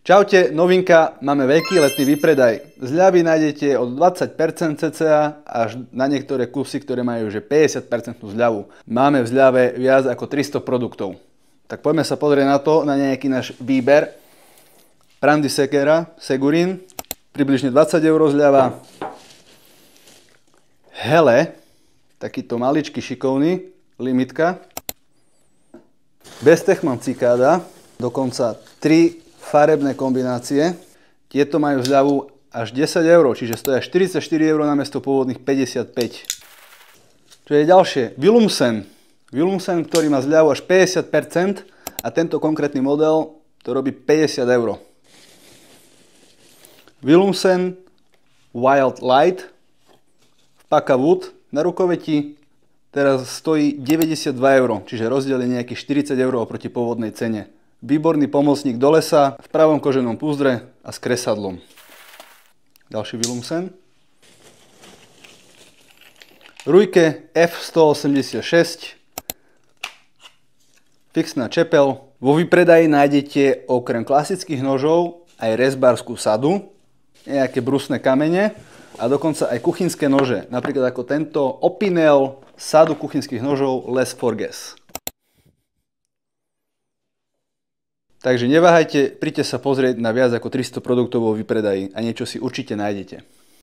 Čaute, novinka, máme veľký letný výpredaj. Zľavy nájdete od 20% cca až na niektoré kusy, ktoré majú že 50% zľavu. Máme v zľave viac ako 300 produktov. Tak poďme sa pozrieť na to, na nejaký náš výber. Prandy Sekera, Segurin, približne 20 € zľava. Hele, takýto maličký šikovný, limitka. Bestechman Cikáda, dokonca 3 farebné kombinácie. Tieto majú zľavu až 10 €, čiže stoja 44 € namiesto pôvodných 55. Čo je ďalšie? Willumsen. Willumsen, ktorý má zľavu až 50% a tento konkrétny model to robí 50 €. Willumsen Wild Light v Paka Wood na rukoveti teraz stojí 92 €, čiže rozdiel je nejakých 40 € oproti pôvodnej cene. Výborný pomocník do lesa, v pravom koženom púzdre a s kresadlom. Ďalší Willumsen. Ruike F186. Fixná čepel. Vo výpredaji nájdete okrem klasických nožov aj rezbárskú sadu, nejaké brusné kamene a dokonca aj kuchynské nože. Napríklad ako tento Opinel sadu kuchynských nožov Les Forges. Takže neváhajte, príďte sa pozrieť na viac ako 300 produktov vo výpredaji a niečo si určite nájdete.